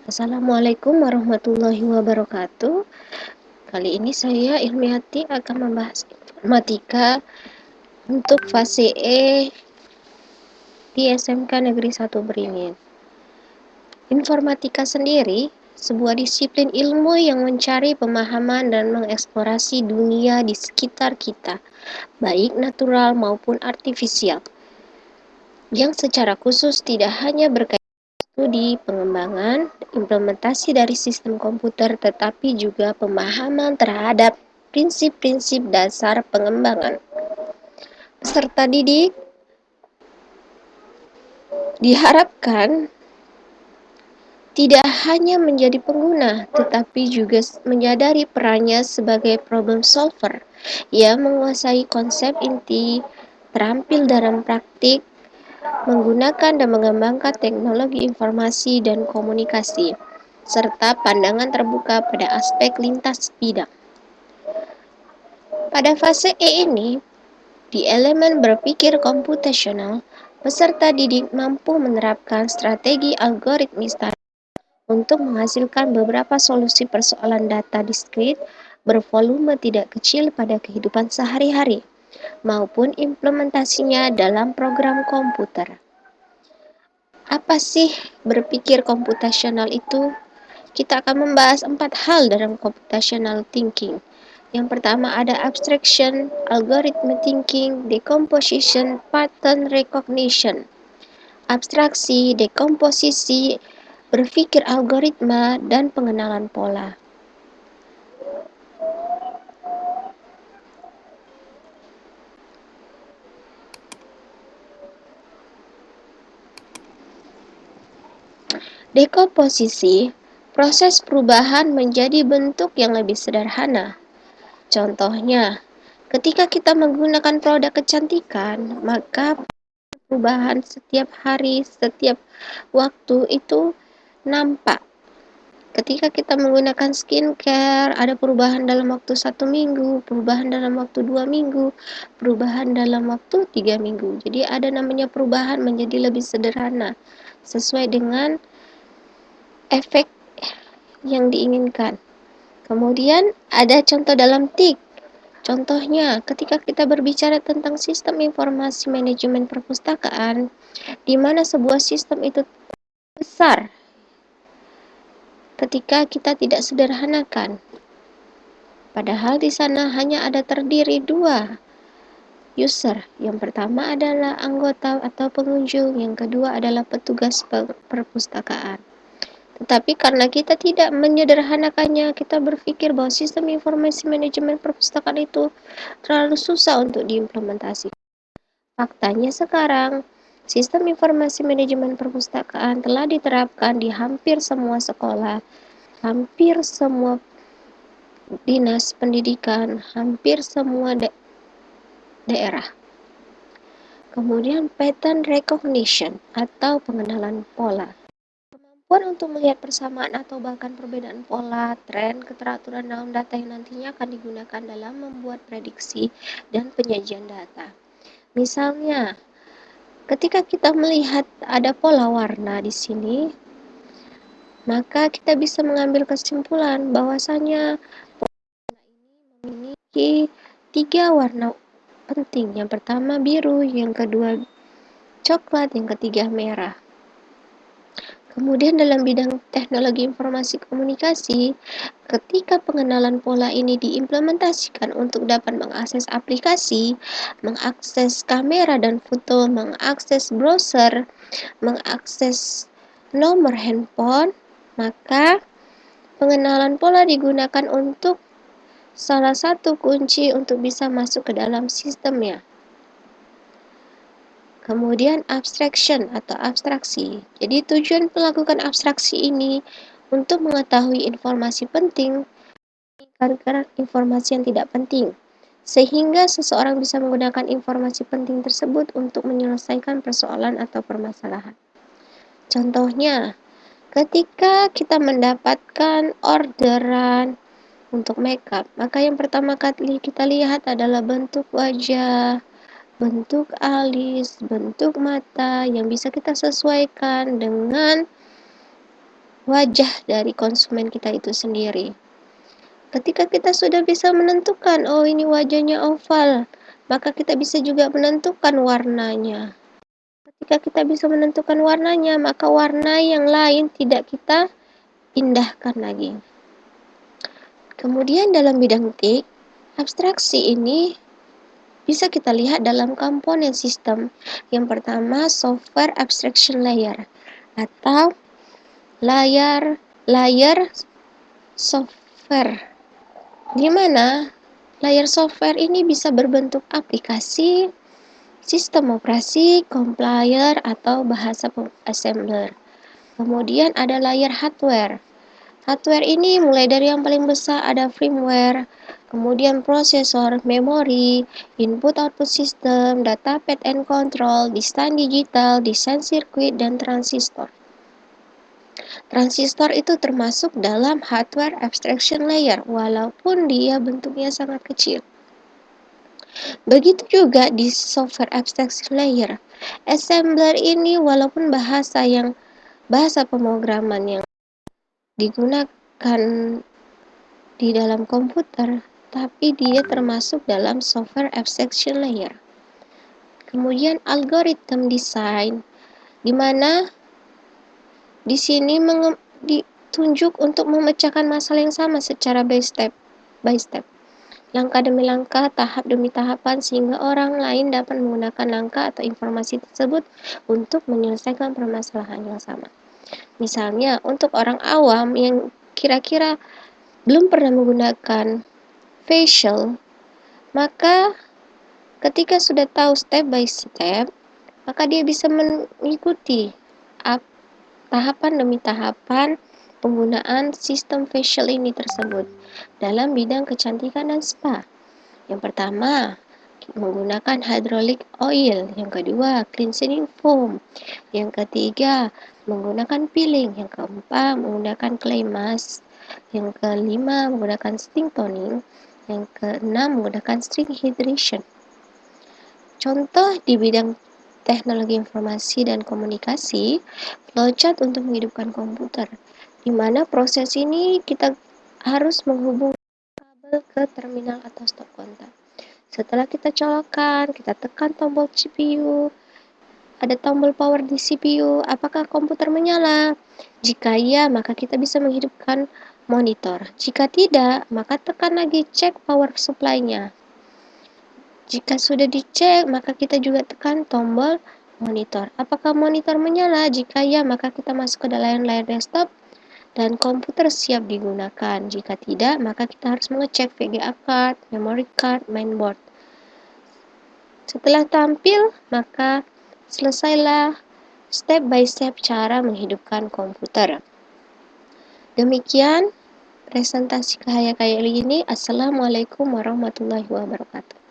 Assalamualaikum warahmatullahi wabarakatuh. Kali ini saya Ilmiati akan membahas informatika untuk fase E di SMK Negeri 1 Beringin. Informatika sendiri sebuah disiplin ilmu yang mencari pemahaman dan mengeksplorasi dunia di sekitar kita, baik natural maupun artifisial, yang secara khusus tidak hanya berkaitan studi, pengembangan, implementasi dari sistem komputer, tetapi juga pemahaman terhadap prinsip-prinsip dasar pengembangan. Peserta didik diharapkan tidak hanya menjadi pengguna, tetapi juga menyadari perannya sebagai problem solver yang menguasai konsep inti, terampil dalam praktik, menggunakan dan mengembangkan teknologi informasi dan komunikasi, serta pandangan terbuka pada aspek lintas bidang. Pada fase E ini, di elemen berpikir komputasional, peserta didik mampu menerapkan strategi algoritmis untuk menghasilkan beberapa solusi persoalan data diskrit bervolume tidak kecil pada kehidupan sehari-hari, maupun implementasinya dalam program komputer. Apa sih berpikir komputasional itu? Kita akan membahas 4 hal dalam computational thinking. Yang pertama ada abstraction, algorithm thinking, decomposition, pattern recognition. Abstraksi, dekomposisi, berpikir algoritma, dan pengenalan pola. Dekomposisi, proses perubahan menjadi bentuk yang lebih sederhana. Contohnya, ketika kita menggunakan produk kecantikan, maka perubahan setiap hari, setiap waktu itu nampak. Ketika kita menggunakan skincare, ada perubahan dalam waktu 1 minggu, perubahan dalam waktu 2 minggu, perubahan dalam waktu 3 minggu. Jadi ada namanya perubahan menjadi lebih sederhana, sesuai dengan efek yang diinginkan. Kemudian ada contoh dalam TIK. Contohnya, ketika kita berbicara tentang sistem informasi manajemen perpustakaan, di mana sebuah sistem itu besar ketika kita tidak sederhanakan. Padahal di sana hanya ada terdiri 2 user. Yang pertama adalah anggota atau pengunjung, yang kedua adalah petugas perpustakaan. Tetapi karena kita tidak menyederhanakannya, kita berpikir bahwa sistem informasi manajemen perpustakaan itu terlalu susah untuk diimplementasikan. Faktanya sekarang, sistem informasi manajemen perpustakaan telah diterapkan di hampir semua sekolah, hampir semua dinas pendidikan, hampir semua daerah. Kemudian pattern recognition atau pengenalan pola. Kemampuan untuk melihat persamaan atau bahkan perbedaan pola, tren, keteraturan dalam data yang nantinya akan digunakan dalam membuat prediksi dan penyajian data. Misalnya, ketika kita melihat ada pola warna di sini, maka kita bisa mengambil kesimpulan bahwasanya pola ini memiliki 3 warna penting. Yang pertama biru, yang kedua coklat, yang ketiga merah. Kemudian dalam bidang teknologi informasi komunikasi, ketika pengenalan pola ini diimplementasikan untuk dapat mengakses aplikasi, mengakses kamera dan foto, mengakses browser, mengakses nomor handphone, maka pengenalan pola digunakan untuk salah satu kunci untuk bisa masuk ke dalam sistemnya. Kemudian abstraction atau abstraksi. Jadi tujuan melakukan abstraksi ini untuk mengetahui informasi penting, meninggalkan informasi yang tidak penting, sehingga seseorang bisa menggunakan informasi penting tersebut untuk menyelesaikan persoalan atau permasalahan. Contohnya, ketika kita mendapatkan orderan untuk makeup, maka yang pertama kali kita lihat adalah bentuk wajah, bentuk alis, bentuk mata yang bisa kita sesuaikan dengan wajah dari konsumen kita itu sendiri. Ketika kita sudah bisa menentukan, oh ini wajahnya oval, maka kita bisa juga menentukan warnanya. Ketika kita bisa menentukan warnanya, maka warna yang lain tidak kita pindahkan lagi. Kemudian dalam bidang TIK, abstraksi ini bisa kita lihat dalam komponen sistem. Yang pertama, software abstraction layer atau layer software, di mana layer software ini bisa berbentuk aplikasi, sistem operasi, compiler, atau bahasa assembler. Kemudian ada layer hardware. Hardware ini mulai dari yang paling besar ada firmware, kemudian prosesor, memori, input-output system, data pad and control, desain digital, desain sirkuit, dan transistor. Transistor itu termasuk dalam hardware abstraction layer, walaupun dia bentuknya sangat kecil. Begitu juga di software abstraction layer. Assembler ini walaupun bahasa pemrograman yang digunakan di dalam komputer, tapi dia termasuk dalam software abstraction layer. Kemudian algorithm design, di mana di sini ditunjuk untuk memecahkan masalah yang sama secara by step. Langkah demi langkah, tahap demi tahapan, sehingga orang lain dapat menggunakan langkah atau informasi tersebut untuk menyelesaikan permasalahan yang sama. Misalnya, untuk orang awam yang kira-kira belum pernah menggunakan facial, maka ketika sudah tahu step by step, maka dia bisa mengikuti tahapan demi tahapan penggunaan sistem facial ini tersebut dalam bidang kecantikan dan spa. Yang pertama, menggunakan hydraulic oil. Yang kedua, cleansing foam. Yang ketiga, menggunakan peeling. Yang keempat, menggunakan clay mask. Yang kelima, menggunakan sting toning. Yang keenam, menggunakan string hydration. Contoh di bidang teknologi informasi dan komunikasi, flowchart untuk menghidupkan komputer, di mana proses ini kita harus menghubungkan kabel ke terminal atau stop kontak. Setelah kita colokkan, kita tekan tombol CPU, ada tombol power di CPU, apakah komputer menyala? Jika iya, maka kita bisa menghidupkan monitor. Jika tidak, maka tekan lagi cek power supply-nya. Jika sudah dicek, maka kita juga tekan tombol monitor. Apakah monitor menyala? Jika ya, maka kita masuk ke dalam layar desktop dan komputer siap digunakan. Jika tidak, maka kita harus mengecek VGA card, memory card, mainboard. Setelah tampil, maka selesailah step by step cara menghidupkan komputer. Demikian presentasi kaya ini. Assalamualaikum warahmatullahi wabarakatuh.